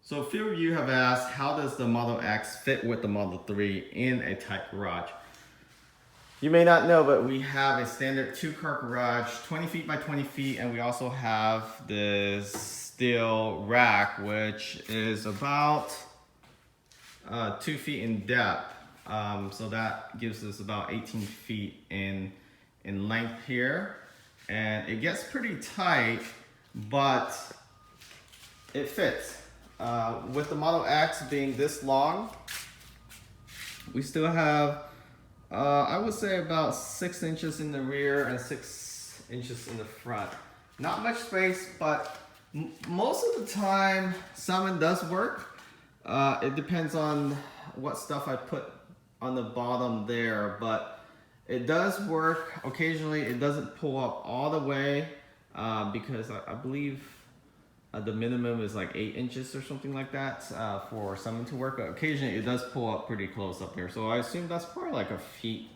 So a few of you have asked, how does the Model X fit with the Model 3 in a tight garage? You may not know, but we have a standard 2-car garage, 20 feet by 20 feet, and we also have this steel rack, which is about 2 feet in depth. So that gives us about 18 feet in length here. And it gets pretty tight, but it fits. With the Model X being this long, we still have, I would say about 6 inches in the rear and 6 inches in the front. Not much space, but most of the time, Summon does work. It depends on what stuff I put on the bottom there, but it does work. Occasionally, it doesn't pull up all the way because I believe the minimum is like 8 inches or something like that for Summon to work. But occasionally, it does pull up pretty close up there. So I assume that's probably like a feet.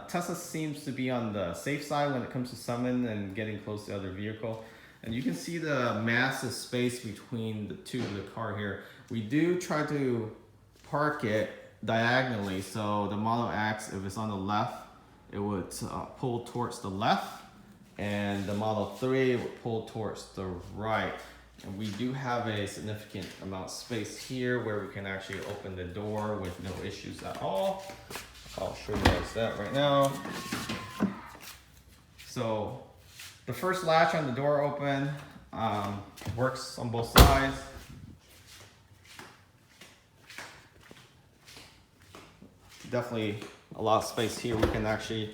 Tesla seems to be on the safe side when it comes to Summon and getting close to other vehicle. And you can see the massive space between the two of the car here. We do try to park it diagonally. So the Model X, if it's on the left, it would pull towards the left, and the Model 3 would pull towards the right. And we do have a significant amount of space here where we can actually open the door with no issues at all. I'll show you guys that right now. So the first latch on the door open works on both sides. Definitely a lot of space here. We can actually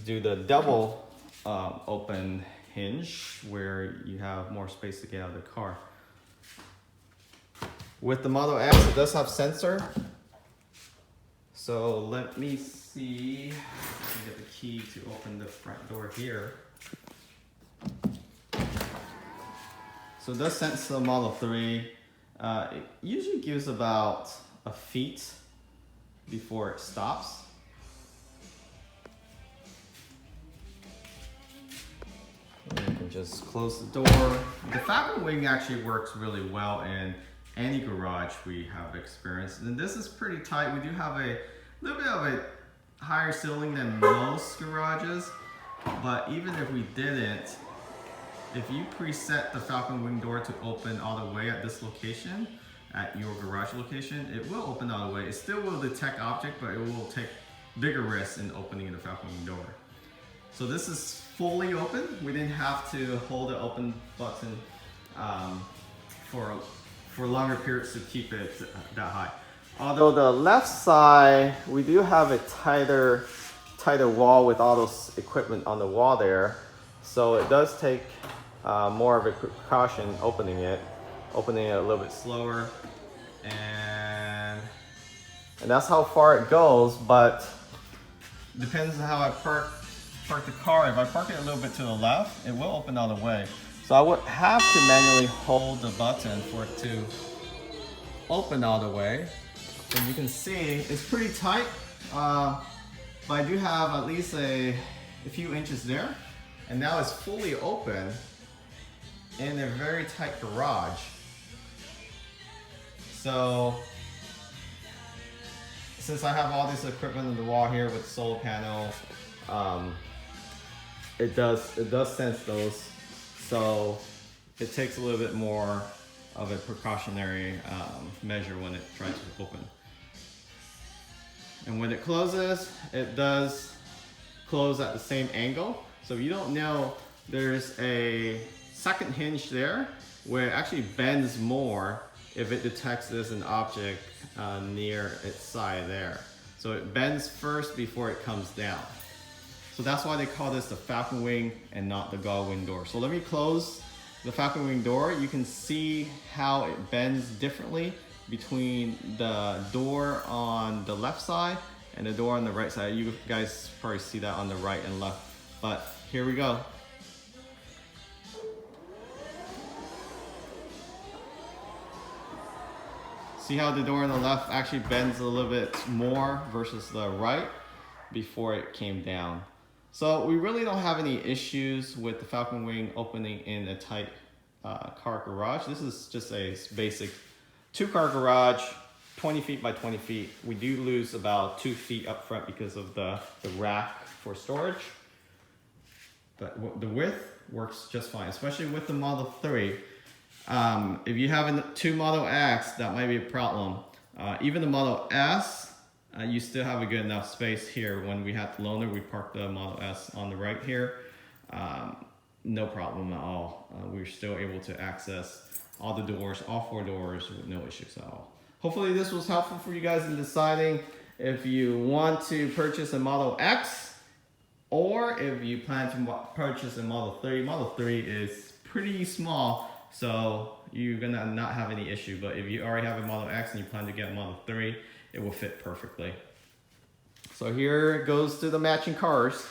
do the double open hinge where you have more space to get out of the car. With the Model X, it does have sensor. So let me see if I can get the key to open the front door here. So it does sense the Model 3. It usually gives about a feet before it stops. And you can just close the door. The Falcon Wing actually works really well in any garage we have experienced. And this is pretty tight. We do have a little bit of a higher ceiling than most garages. But even if we didn't, if you preset the Falcon Wing door to open all the way at this location, at your garage location, it will open all the way. It still will detect object, but it will take bigger risks in opening the Falcon Wing door. So this is fully open. We didn't have to hold the open button for longer periods to keep it that high. Although the left side, we do have a tighter wall with all those equipment on the wall there. So it does take more of a precaution opening it a little bit slower. And that's how far it goes, but depends on how I park the car. If I park it a little bit to the left, it will open all the way. So I would have to manually hold the button for it to open all the way. And you can see it's pretty tight, but I do have at least a few inches there. And now it's fully open in a very tight garage. So since I have all this equipment on the wall here with solar panel, it does sense those. So it takes a little bit more of a precautionary measure when it tries to open. And when it closes, it does close at the same angle. So if you don't know, there's a second hinge there where it actually bends more if it detects there's an object near its side there. So it bends first before it comes down. So that's why they call this the Falcon Wing and not the Gull Wing door. So let me close the Falcon Wing door. You can see how it bends differently between the door on the left side and the door on the right side. You guys probably see that on the right and left, but here we go. See how the door on the left actually bends a little bit more versus the right before it came down. So we really don't have any issues with the Falcon Wing opening in a tight car garage. This is just a basic 2-car garage, 20 feet by 20 feet. We do lose about 2 feet up front because of the rack for storage. But the width works just fine, especially with the Model 3. If you have a 2 Model X, that might be a problem. Even the Model S, you still have a good enough space here. When we had the loaner, we parked the Model S on the right here. No problem at all. We're still able to access all the doors, all 4 doors with no issues at all. Hopefully this was helpful for you guys in deciding if you want to purchase a Model X or if you plan to purchase a Model 3. Model 3 is pretty small, so you're gonna not have any issue. But if you already have a Model X and you plan to get a Model 3, it will fit perfectly. So here it goes to the matching cars,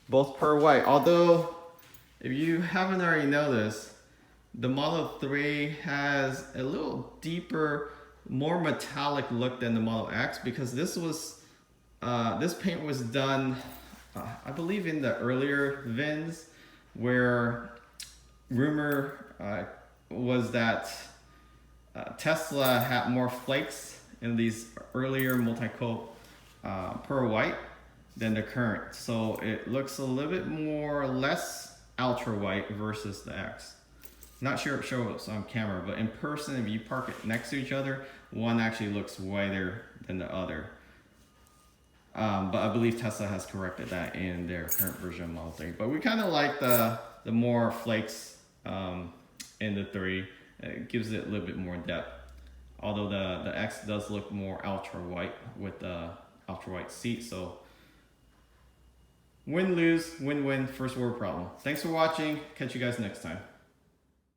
both per white. Although, if you haven't already noticed, the Model 3 has a little deeper, more metallic look than the Model X, because this paint was done, I believe, in the earlier VINs, where rumor was that Tesla had more flakes in these earlier multi-coat pearl white than the current. So it looks a little bit less ultra white versus the X. Not sure if it shows on camera, but in person, if you park it next to each other, one actually looks whiter than the other. But I believe Tesla has corrected that in their current version of Model 3. But we kind of like the more flakes in the 3. It gives it a little bit more depth. Although the X does look more ultra white with the ultra white seat. So win-lose, win-win, first world problem. Thanks for watching. Catch you guys next time.